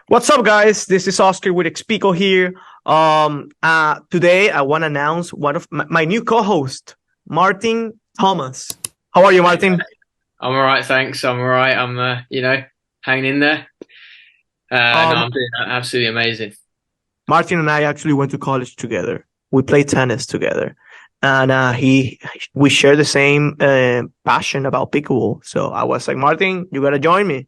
What's up, guys? This is Oscar with XPickle here. Today I want to announce one of my new co-host, Martin Thomas. How are you, Hey, Martin? I'm all right, thanks. I'm all right. I'm, hanging in there. No, Um, I'm doing absolutely amazing. Martin and I actually went to college together. We played tennis together, and we share the same passion about pickleball. So I was like, Martin, you gotta join me.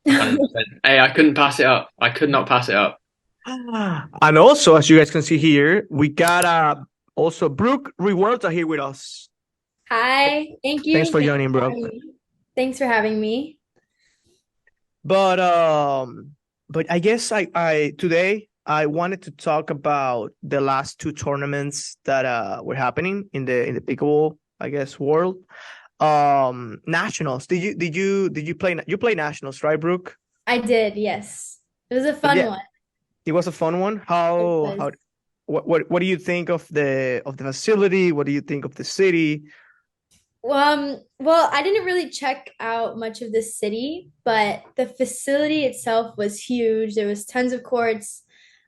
100%. Hey, I couldn't pass it up. I could not pass it up. And also, as you guys can see here, we got also Brooke Revuelta here with us. Hi, thank Thanks you. for Thanks joining, for bro. having me. Thanks for having me. But um, but I guess I today I wanted to talk about the last two tournaments that were happening in the pickleball, I guess, world. Nationals. Did you play nationals, right, Brooke? I did, yes. It was a But fun yeah, one. it was a fun one. It was. What do you think of the facility? What do you think of the city? Well, I didn't really check out much of the city, but the facility itself was huge. There was tons of courts.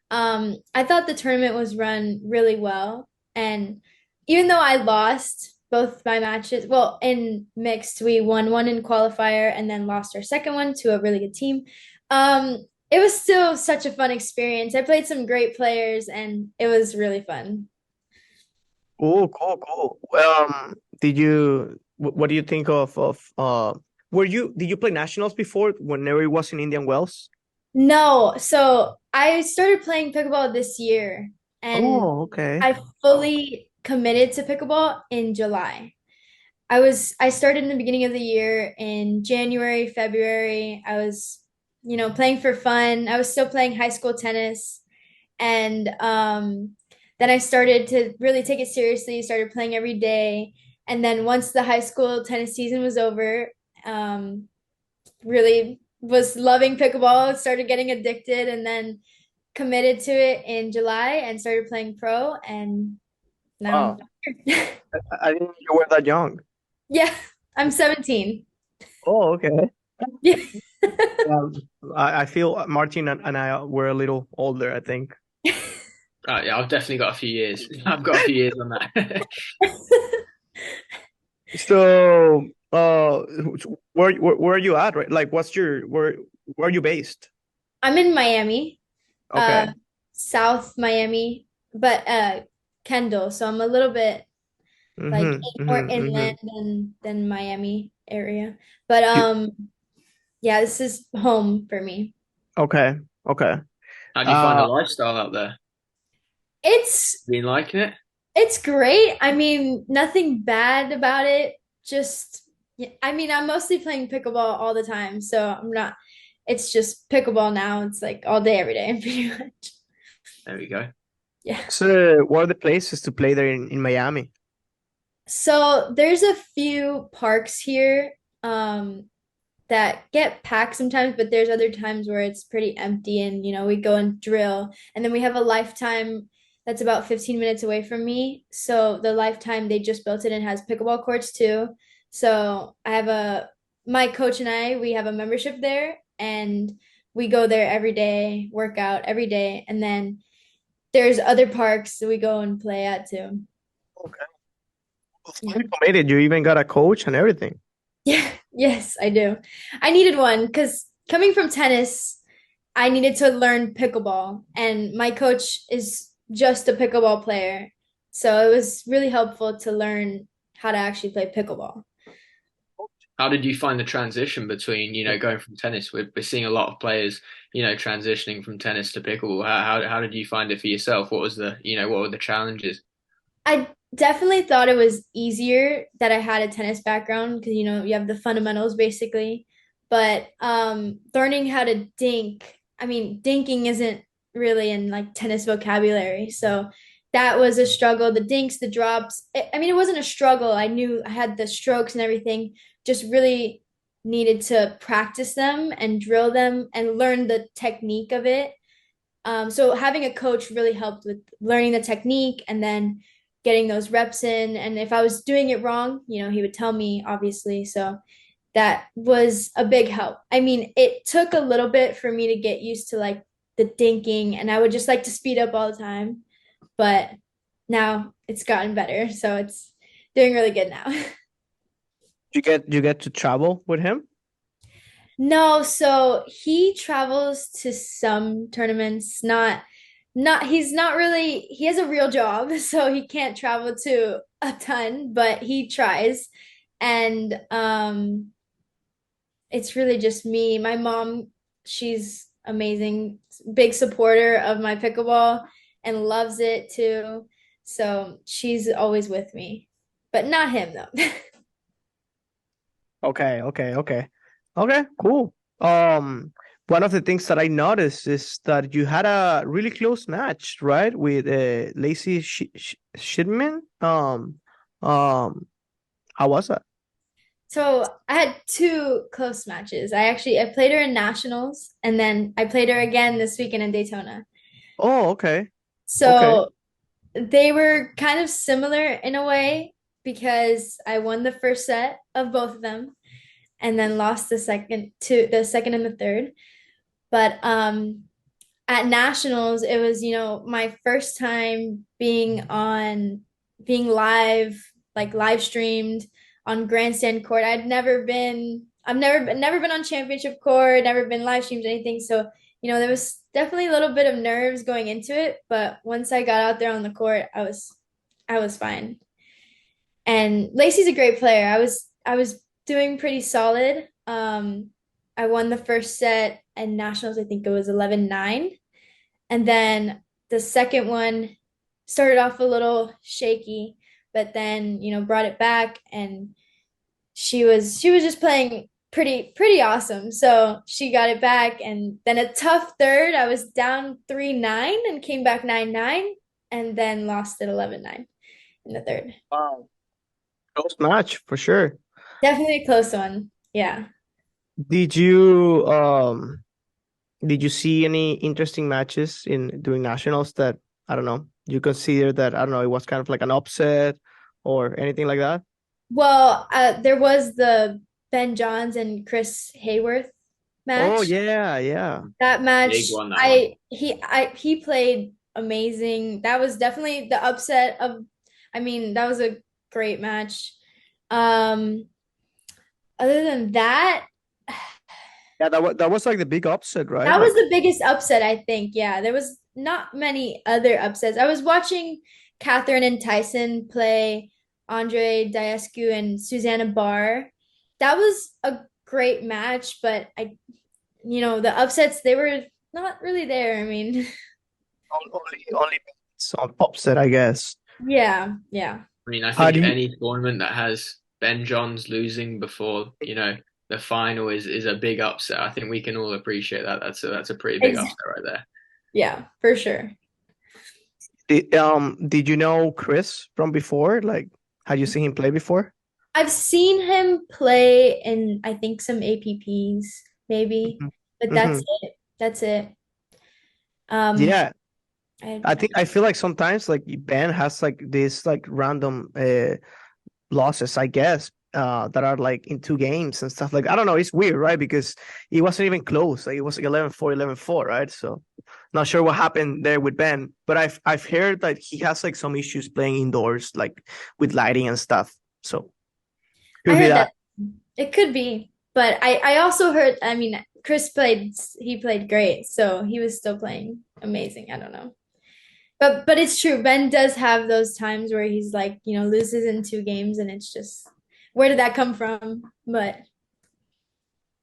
I thought the tournament was run really well, and even though I lost both my matches, well, in mixed, we won one in qualifier and then lost our second one to a really good team. It was still such a fun experience. I played some great players, and it was really fun. Cool, cool, cool. What do you think of did you play nationals before whenever it was in Indian Wells? No, so I started playing pickleball this year, and Oh, okay. I fully committed to pickleball in July. I started in the beginning of the year in January, February. I was, playing for fun. I was still playing high school tennis, and then I started to really take it seriously, started playing every day. And then once the high school tennis season was over, um, really was loving pickleball, started getting addicted, and then committed to it in July and started playing pro. And now, Oh, I didn't know you were that young. yeah, I'm 17. Oh, okay. Yeah. Yeah, I feel Martin and I were a little older, I think. Yeah, I've definitely got a few years. I've got a few years on that. So, where are you at, right? Like, where are you based? I'm in Miami, uh, Okay. South Miami, but Kendall. So I'm a little bit like Mm-hmm. more Mm-hmm. Mm-hmm. inland than Miami area. But You, yeah, this is home for me. okay. Okay. How do you find the Uh, lifestyle out there? It's Been liking it? it's great. I mean, nothing bad about it. Just yeah, I mean, I'm mostly playing pickleball all the time, so I'm not. It's just pickleball now. It's like all day, every day, pretty much. There we go. Yeah. so what are the places to play there in Miami? So there's a few parks here that get packed sometimes, but there's other times where it's pretty empty and we go and drill. And then we have a lifetime that's about 15 minutes away from me. So the lifetime they just built it and has pickleball courts too. So I have a my coach and we have a membership there and we go there every day, work out every day, and then there's other parks that we go and play at too. Okay. Yeah. You committed. You even got a coach and everything. Yeah, yes, I do. I needed one because coming from tennis, I needed to learn pickleball, and my coach is just a pickleball player. So it was really helpful to learn how to actually play pickleball. How did you find the transition between, going from tennis? We're seeing a lot of players, transitioning from tennis to pickle. How did you find it for yourself? What were the challenges? I definitely thought it was easier that I had a tennis background because you have the fundamentals basically. But learning how to dink, I mean, dinking isn't really in like tennis vocabulary. So that was a struggle. The dinks, the drops. I mean, it wasn't a struggle. I knew I had the strokes and everything, just really needed to practice them and drill them and learn the technique of it. So having a coach really helped with learning the technique and then getting those reps in. And if I was doing it wrong, he would tell me, obviously. So that was a big help. I mean, it took a little bit for me to get used to like the dinking, and I would just like to speed up all the time, but now it's gotten better, so it's doing really good now. You get to travel with him? No, so he travels to some tournaments, not he's not really he has a real job, so he can't travel to a ton, but he tries. And it's really just me. My mom, she's amazing, big supporter of my pickleball and loves it too. So she's always with me, but not him though. Okay, okay, okay. Okay, cool. Um, one of the things that I noticed is that you had a really close match, right, with Lacey Shidman. Um, how was that? So I had two close matches. I played her in nationals, and then I played her again this weekend in Daytona. Oh, okay, okay. So they were kind of similar in a way because I won the first set of both of them and then lost the second and the third. But at nationals, it was, my first time being live, like live streamed on grandstand court. I've never been on championship court, never been live streamed anything. So, there was definitely a little bit of nerves going into it, but once I got out there on the court, I was fine. And Lacey's a great player. I was doing pretty solid. I won the first set and nationals, I think it was 11-9. And then the second one started off a little shaky, but then, brought it back, and she was just playing pretty awesome. So she got it back, and then a tough third. I was down 3-9 and came back 9-9 and then lost it 11-9 in the third. Wow. Close match for sure. Definitely a close one. Yeah. Did you did you see any interesting matches in during nationals that I don't know, you consider that I don't know, it was kind of like an upset or anything like that? Well, there was the Ben Johns and Chris Hayworth Oh match. yeah, yeah. That Big match, one, that one. he played amazing. That was definitely the upset of, I mean, that was a great match. Um, Other than that, Yeah, that was like the big upset, right? that was Like the biggest upset, I think. Yeah, there was not many other upsets. I was watching Catherine and Tyson play Andre Diescu and Susanna Barr. That was a great match, but the upsets, they were not really there. I mean, only some upset, I guess. yeah, yeah. I mean, I How think do you any tournament that has Ben Johns losing before, the final is a big upset. I think we can all appreciate that. That's a pretty big Exactly. upset right there. Yeah, for sure. did you know Chris from before? Like, had you seen him play before? I've seen him play in, I think, some APPs, maybe, but that's Hmm. it. That's it. Um, Yeah, I, I feel like sometimes like Ben has like this like random losses, I guess, that are like in two games and stuff. Like I don't know, it's weird, right? Because it wasn't even close. Like it was like 11-4, 11-4, right? So not sure what happened there with Ben, but I've heard that he has like some issues playing indoors, like with lighting and stuff. So I could be heard that that. it could be, but I also heard, I mean, he played great, so he was still playing amazing. I don't know. But it's true. Ben does have those times where he's like, loses in two games, and it's just, where did that come from? But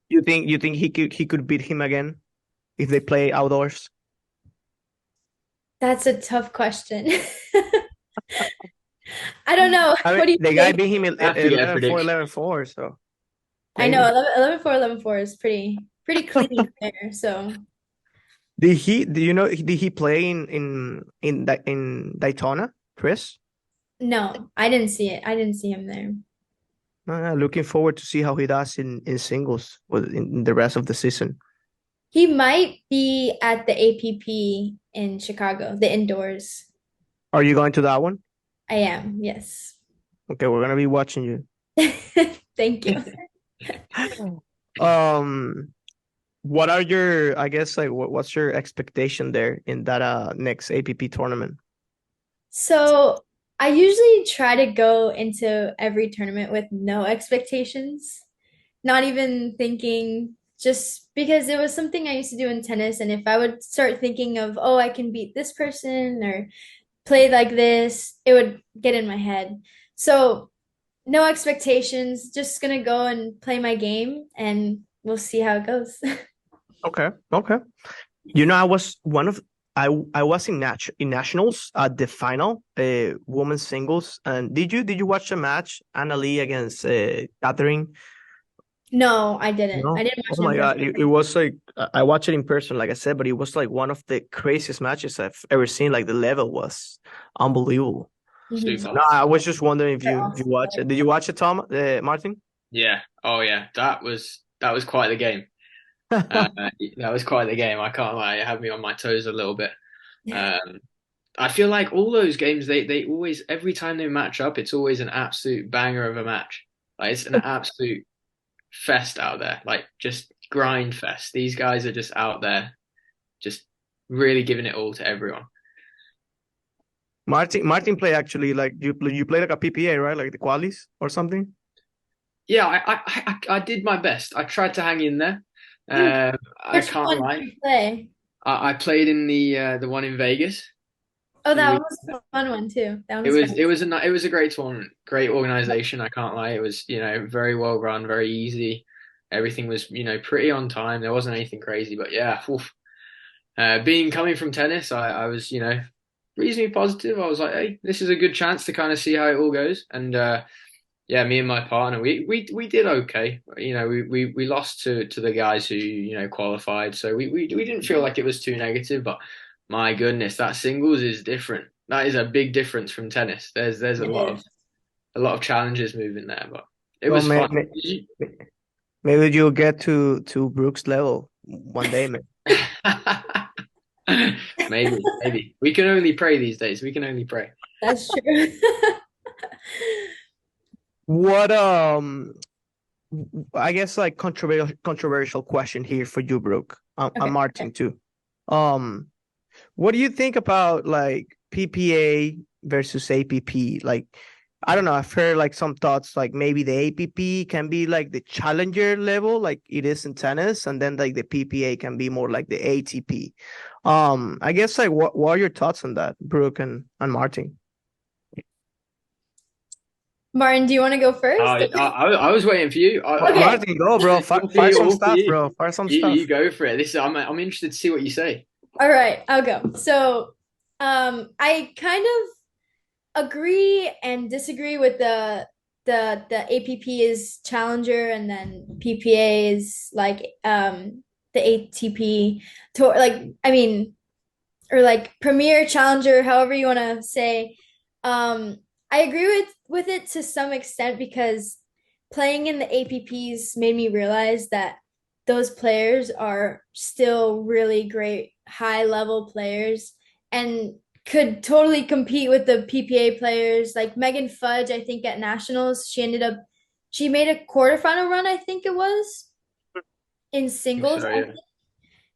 You think he could beat him again if they play outdoors? that's a tough question. I don't know. I mean, What do you the guy think? beat him I have to get a 11-4, prediction. 11-4. So I know maybe 11-4, 11-4 is pretty clean there. So did he? Do you know? Did he play in Daytona, Chris? no, I didn't see it. I didn't see him there. Looking forward to see how he does in singles with in the rest of the season. He might be at the APP in Chicago, the indoors. Are you going to that one? I am, yes. Okay, we're gonna be watching you. Thank you. Um, what are your, I guess, like, what's your expectation there in that next APP tournament? So I usually try to go into every tournament with no expectations, not even thinking, just because it was something I used to do in tennis. And if I would start thinking of, oh, I can beat this person or play like this, it would get in my head. So no expectations, just gonna go and play my game and we'll see how it goes. Okay, okay. I was one of I was in nationals at the final, women's singles. And did you watch the match, Anna Lee against Catherine? No, I didn't. I No. didn't watch Oh it in my person. God, it was like I watched it in person, like I said, but it was like one of the craziest matches I've ever seen. Like the level was unbelievable. Mhm. So Super. no, I was just wondering if They're you awesome. watch it. Did you watch it, Tom, Martin? Yeah. Oh yeah. That was quite the game. Uh, that was quite the game. I can't lie. It had me on my toes a little bit. Um, I feel like all those games, they always, every time they match up, it's always an absolute banger of a match. Like it's an absolute fest out there. Like just grind fest. These guys are just out there, just really giving it all to everyone. Martin play actually like you play like a PPA, right? Like the qualies or something. Yeah, I did my best. I tried to hang in there. I Which can't one did lie. you play? I played in the one in Vegas Oh, a few that weeks. was a fun one too. That one It was was fun. it was a it was a great tournament, great organization. I can't lie. It was very well run, very easy. Everything was pretty on time. There wasn't anything crazy, but yeah, oof. Being coming from tennis, I was reasonably positive. I was like, hey, this is a good chance to kind of see how it all goes. And yeah, me and my partner, we did okay. We lost to the guys who qualified, so we didn't feel like it was too negative. But my goodness, that singles is different. That is a big difference from tennis. There's a It lot of is. challenges moving there, but it Well, was fun. maybe you'll get to Brooks level one day, man. Maybe we can only pray these days. We can only pray. That's true. What I guess like controversial question here for you, Brooke. I'm Okay. Martin too. Um, what do you think about like PPA versus APP? Like, I don't know. I've heard like some thoughts like maybe the APP can be like the challenger level, like it is in tennis, and then like the PPA can be more like the ATP. I guess like what are your thoughts on that, Brooke and Martin? Martin, do you want to go first? I was waiting for you. Okay. Martin, go, bro. All for Fire you, some all for stuff, you. bro. Fire some You stuff. go for it. I'm interested to see what you say. All right, I'll go. So, I kind of agree and disagree with the APP is challenger and then PPA is like the ATP tour, like I mean, or like premier challenger, however you want to say. I agree with it to some extent because playing in the APPs made me realize that those players are still really great high level players and could totally compete with the PPA players. Like Megan Fudge, I think at nationals, she made a quarterfinal run, I think it was in singles, So yeah.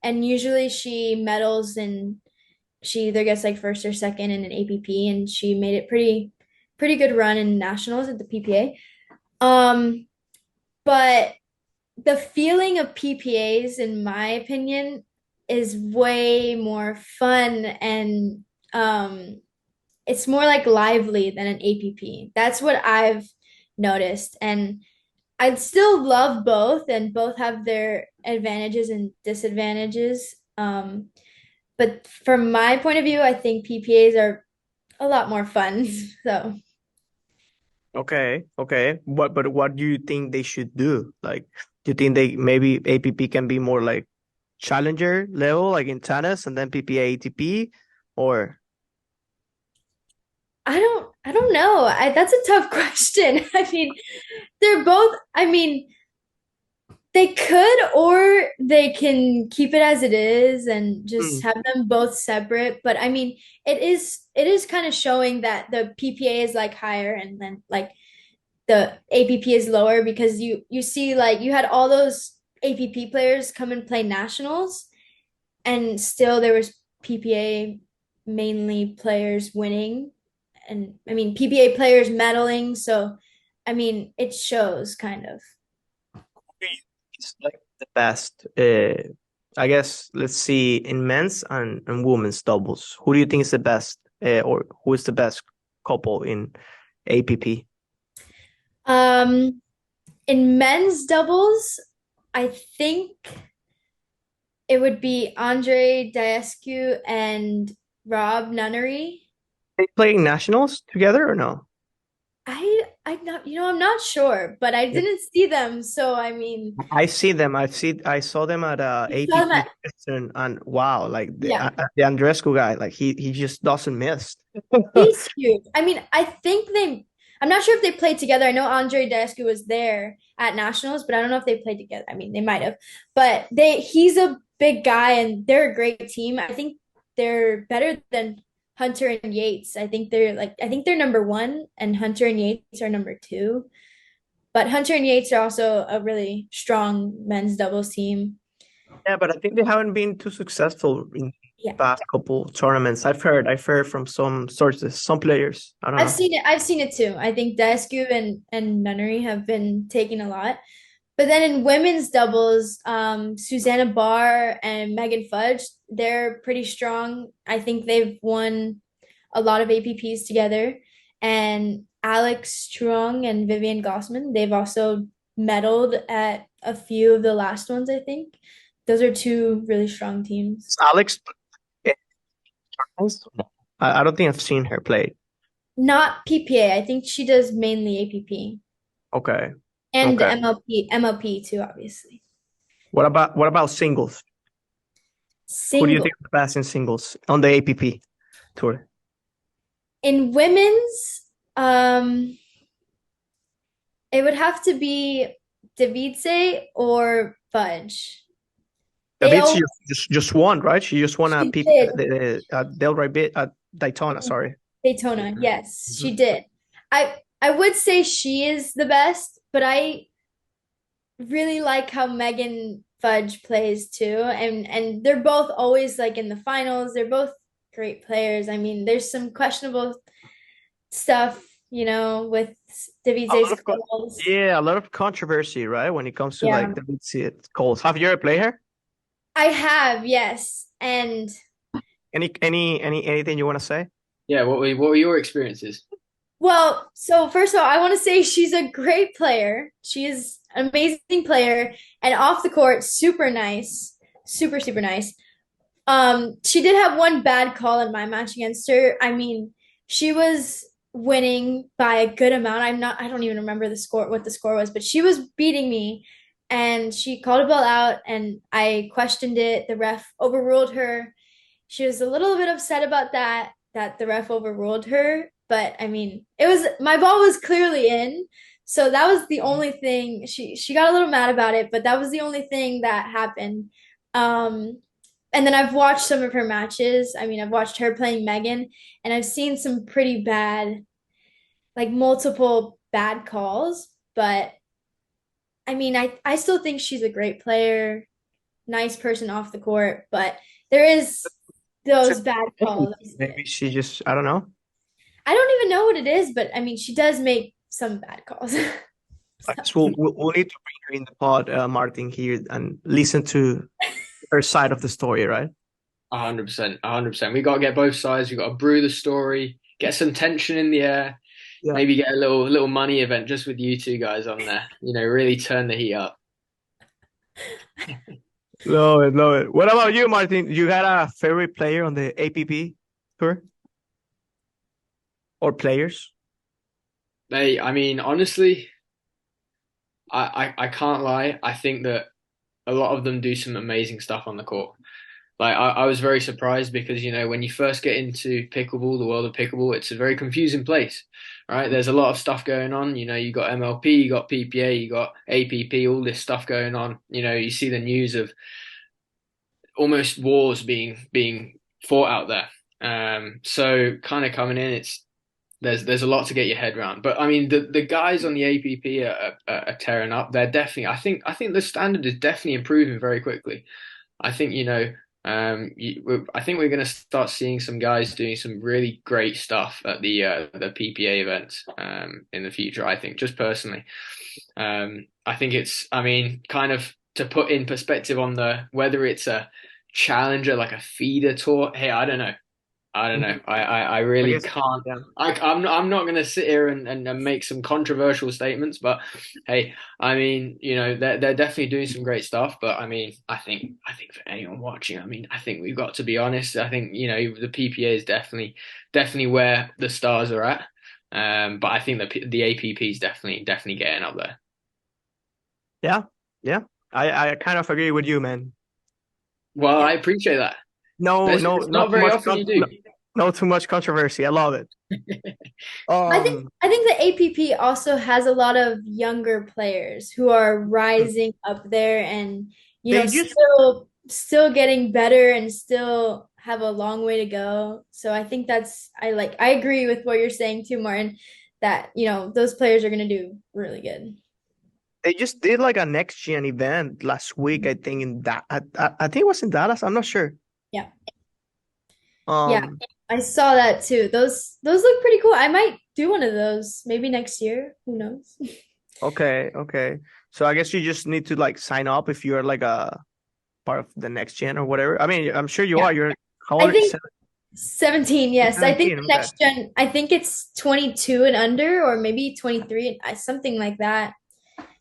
and usually she medals and she either gets like first or second in an APP, and she made it pretty good run in nationals at the PPA. But the feeling of PPAs, in my opinion, is way more fun and it's more like lively than an APP. That's what I've noticed. And I still love both, and both have their advantages and disadvantages. But from my point of view, I think PPAs are a lot more fun. So Okay, okay. What do you think they should do? Like, do you think they maybe APP can be more like challenger level, like in tennis, and then PPA ATP, or I don't know. That's a tough question. I mean, they're both, I mean, they could, or they can keep it as it is and just Hmm. have them both separate. But I mean, it is kind of showing that the PPA is like higher and then like the APP is lower because you see like you had all those APP players come and play nationals, and still there was PPA mainly players winning, and I mean PPA players medaling. So I mean it shows kind of. It's like the best. I guess let's see in men's and women's doubles. Who do you think is the best, or who is the best couple in APP? Um, in men's doubles, I think it would be Andre Daescu and Rob Nunnery. They playing nationals together or no? I'm not, I'm not sure, but I didn't see them, so I mean, I see them. I saw them at you saw them APP at, and wow, like yeah, the Andrescu guy, like he just doesn't miss. he's huge. I mean, I'm not sure if they played together. I know Andre Daescu was there at nationals, but I don't know if they played together. I mean, they might have, but he's a big guy and they're a great team. I think they're better than Hunter and Yates. I think they're number one and Hunter and Yates are number two. But Hunter and Yates are also a really strong men's doubles team. Yeah, but I think they haven't been too successful in Yeah. past couple tournaments. I've heard from some sources, some players. I don't I've know. seen it. I've seen it too. I think Daescu and Nunnery have been taking a lot. But then in women's doubles, Susanna Barr and Megan Fudge, they're pretty strong. I think they've won a lot of APPs together. And Alex Strong and Vivian Gossman, they've also medaled at a few of the last ones, I think. Those are two really strong teams. Is Alex, I don't think I've seen her play. Not PPA. I think she does mainly APP Okay. and Okay. MLP too, obviously. What about singles? Who do you Single. think is the best in singles on the APP tour? In women's, it would have to be Davidze or Fudge. They David, she all just won, right? She just won a she PP did Delray bit at Daytona. Sorry. Daytona. Yes, she Mhm. did. I would say she is the best, but I really like how Megan Fudge plays too. And they're both always like in the finals. They're both great players. I mean, there's some questionable stuff, with A lot Davidze's of calls. yeah, a lot of controversy, right? When it comes to Yeah. like the calls. Have you ever played her? I have, yes. And Anything you want to say? Yeah, what were your experiences? well, so first of all, I want to say she's a great player. She is an amazing player and off the court, super nice. Super, super nice. She did have one bad call in my match against her. I mean, she was winning by a good amount. I don't even remember what the score was, but she was beating me and she called a ball out and I questioned it. The ref overruled her. She was a little bit upset about that the ref overruled her, but I mean, my ball was clearly in. So that was the only thing. She got a little mad about it, but that was the only thing that happened. Um, and then I've watched some of her matches. I mean, I've watched her playing Megan, and I've seen some pretty bad, like multiple bad calls. But I mean, I still think she's a great player, nice person off the court, but there is those bad calls. Maybe she just, I don't know. I don't even know what it is, but I mean, she does make some bad calls. I guess we'll need to bring her in the pod, Martin, here and listen to her side of the story, right? 100%, 100%. We got to get both sides. We got to brew the story, get some tension in the air, Yeah. maybe get a little money event just with you two guys on there. Really turn the heat up. Love it, love it. What about you, Martin? You got a favorite player on the APP tour or players? I mean, honestly, I can't lie. I think that a lot of them do some amazing stuff on the court. Like I was very surprised because when you first get into pickleball, the world of pickleball, it's a very confusing place, right? There's a lot of stuff going on. You got MLP, you got PPA, you got APP, all this stuff going on. You see the news of almost wars being fought out there. So kind of coming in, there's a lot to get your head around. But I mean, the guys on the APP are tearing up. They're definitely. I think the standard is definitely improving very quickly. I think I think we're going to start seeing some guys doing some really great stuff at the PPA events in the future. I think, just personally, I think I mean, kind of to put in perspective on the whether it's a challenger like a feeder tour. Hey, I don't know. I don't know. Mhm. I I really guess, can't. yeah. I'm not going to sit here and make some controversial statements, but hey, I mean, they're definitely doing some great stuff. But I mean, I think for anyone watching, I mean, I think we've got to be honest. I think the PPA is definitely where the stars are at. But I think the APP is definitely getting up there. Yeah, yeah. I kind of agree with you, man. Well, Yeah. I appreciate that. No, no, It's not not too very much often you do. no too much controversy. I love it. I think Um, I think the APP also has a lot of younger players who are rising up there and they just still getting better and still have a long way to go. So I think I agree with what you're saying too, Martin, that those players are gonna do really good. they just did like a next gen event last week. I think in that I think it was in Dallas. I'm not sure. Yeah. Yeah, Um, I saw that too. Those look pretty cool. I might do one of those maybe next year. Who knows? okay, okay. So I guess you just need to like sign up if you're like a part of the next gen or whatever. I mean, I'm sure you Yeah. are. You're how I old? think 17, yes. I think 17. the Okay. next gen, I think it's 22 and under, or maybe 23, something like that.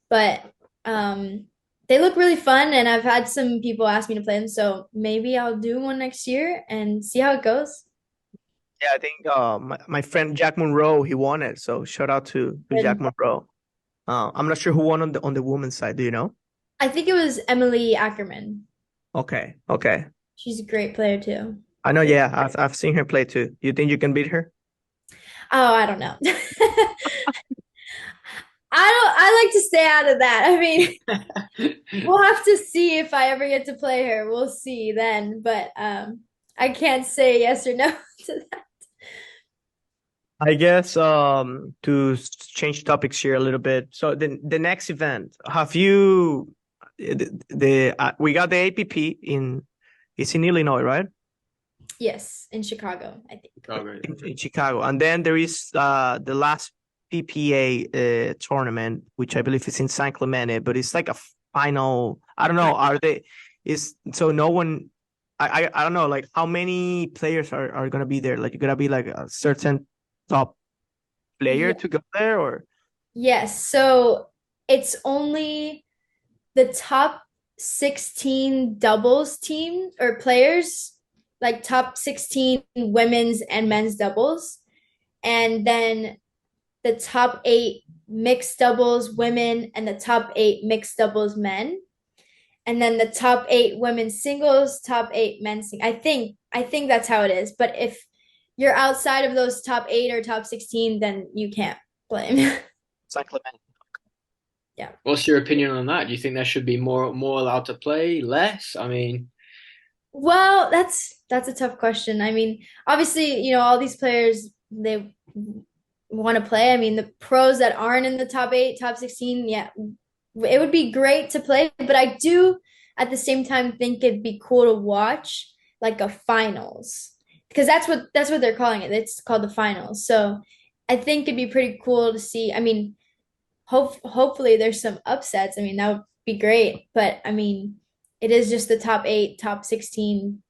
But um, they look really fun, and I've had some people ask me to play them, so maybe I'll do one next year and see how it goes. Yeah, I think my friend Jack Monroe he won it. So shout out to Jack And Monroe. I'm not sure who won on the women's side. Do you know? I think it was Emily Ackerman. Okay, okay. She's a great player too. I know. Great. Yeah, I've seen her play too. You think you can beat her? Oh, I don't know. I like to stay out of that. I mean, we'll have to see if I ever get to play her. We'll see then, but I can't say yes or no to that. I guess change topics here a little bit. So the next event, have you we got the APP in it's in Illinois, right? Yes, in Chicago, I think. Chicago. In Chicago, and then there is the last PPA tournament, which I believe is in San Clemente, but it's like a final. I don't know. Are they? Is so no one. I don't know. Like how many players are gonna be there? Like you're gonna be like a certain top player Yeah. to go there, or Yes, so it's only the top 16 doubles team or players, like top 16 women's and men's doubles, and then the top 8 mixed doubles women and the top 8 mixed doubles men, and then the top 8 women's singles, top 8 men's I think that's how it is. But if you're outside of those top 8 or top 16, then you can't play. San Clemente? Yeah. What's your opinion on that? Do you think there should be more allowed to play, less? I mean, Well, that's a tough question. I mean, obviously, all these players they want to play. I mean, the pros that aren't in the top 8, top 16, yeah, it would be great to play, but I do at the same time think it'd be cool to watch like a finals because that's what they're calling it. It's called the finals. So, I think it'd be pretty cool to see. I mean, hopefully there's some upsets. I mean, that would be great. But I mean, it is just the top 8, top 16,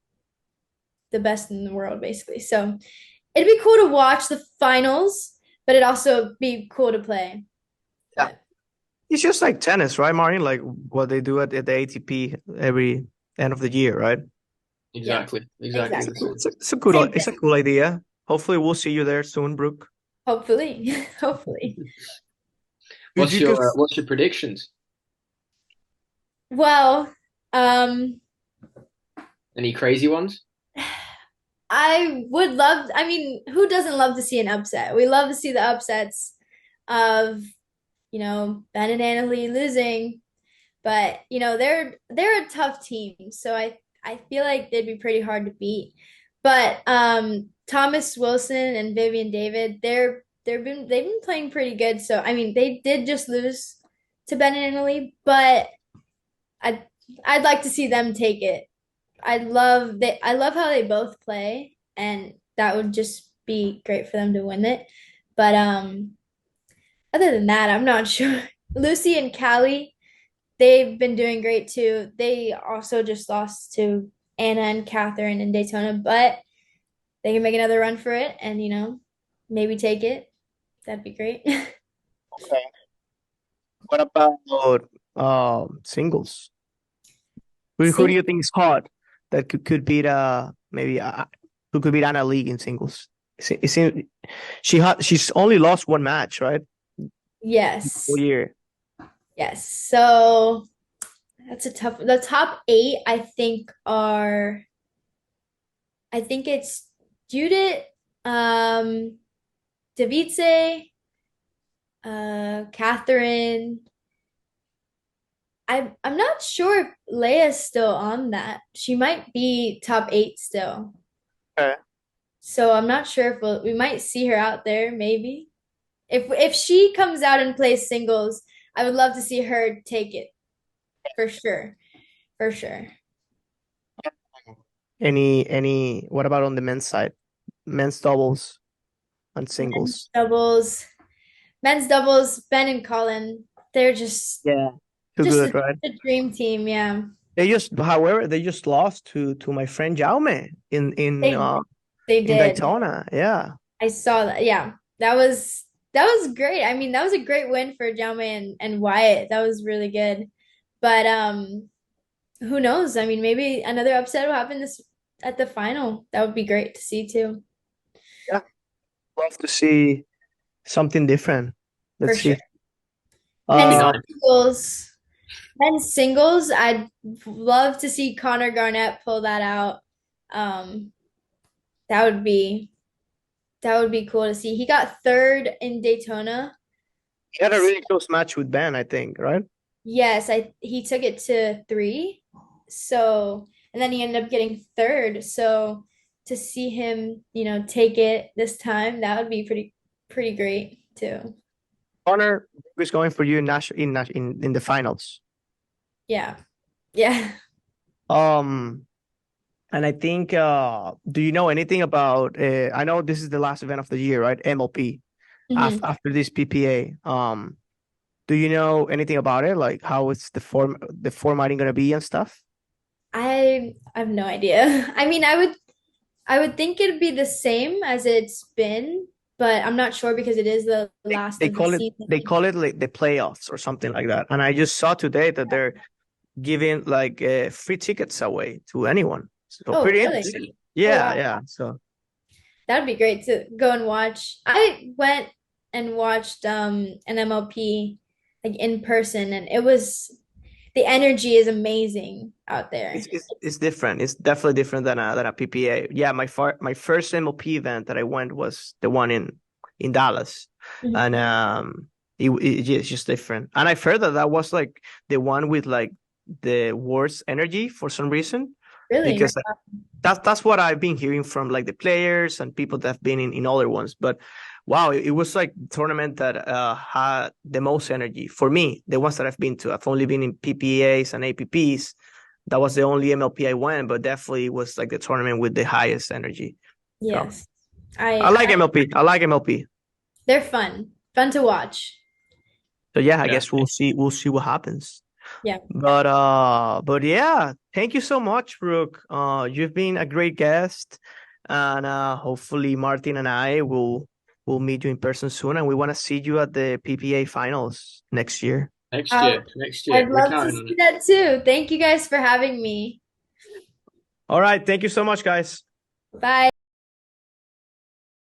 the best in the world, basically. So it'd be cool to watch the finals, but it'd also be cool to play. Yeah, But it's just like tennis, right, Martin? Like what they do at the ATP every end of the year, right? yeah, exactly exactly. the same. Same It's a thing. cool idea. Hopefully, we'll see you there soon, Brooke. Hopefully. Hopefully. Did What's you your guys? what's your predictions? Well, um, Any crazy ones? I mean, who doesn't love to see an upset? We love to see the upsets of, Ben and Annalie losing. But they're a tough team, so I feel like they'd be pretty hard to beat. But Thomas Wilson and Vivian David, they've been playing pretty good. So I mean, they did just lose to Ben and Italy, but I I'd like to see them take it. I love how they both play, and that would just be great for them to win it. But other than that, I'm not sure. Lucy and Callie, they've been doing great too. They also just lost to Anna and Catherine in Daytona, but they can make another run for it and maybe take it. That'd be great. Okay. What about singles? Who do you think is hot that could beat maybe who could beat Anna League in singles? It seems she's only lost one match, right? Yes. Whole year. Yes. So that's a tough. The top 8, I think it's Judith, Davice, Catherine. I'm not sure if Leia's still on that. She might be top 8 still. Okay. So I'm not sure if we might see her out there, maybe. If she comes out and plays singles, I would love to see her take it. For sure. For sure. What about on the men's side? Men's doubles and singles. Men's doubles, Ben and Colin, they're just Too good, right? a dream team, yeah. However, they just lost to my friend Jaume in They did. Daytona. Yeah. I saw that. Yeah. That was great. I mean, that was a great win for Jaume and Wyatt. That was really good. But who knows? I mean, maybe another upset will happen at the final. That would be great to see too. Yeah. Love to see something different. Let's For see. Sure. Men's singles, I'd love to see Connor Garnett pull that out. That would be cool to see. He got 3rd in Daytona. He had a really close match with Ben, I think, right? Yes, he took it to 3. So, and then he ended up getting 3rd. So to see him, take it this time, that would be pretty great too. Connor is going for you in the finals. Yeah. Yeah. And I think do you know anything about I know this is the last event of the year, right? MLP. After this PPA. Do you know anything about it? Like how it's the formatting gonna be and stuff? I have no idea. I mean, I would think it'd be the same as it's been, but I'm not sure because it is the last of the season. They call it like the playoffs or something like that. And I just saw today that they're giving like free tickets away to anyone. So pretty really? interesting. Yeah, yeah. So that'd be great to go and watch. I went and watched an MLP like in person, and the energy is amazing out there. It's different. It's definitely different than a PPA. Yeah, my first MLP event that I went was the one in Dallas, and it's just different. And I've heard that was like the one with like the worst energy for some reason. Really? Because that's what I've been hearing from like the players and people that have been in other ones. But wow, it was like the tournament that had the most energy for me. The ones that I've been to, I've only been in PPAs and APPs. That was the only MLP I went, but definitely was like the tournament with the highest energy. Yes, so, I like MLP. I like MLP. They're fun to watch. So yeah, I guess we'll see what happens. Yeah. But yeah, thank you so much, Brooke. You've been a great guest, and hopefully Martin and I will meet you in person soon, and we want to see you at the PPA finals next year. Next year. I'd love to see that too. Thank you guys for having me. All right, thank you so much, guys. Bye.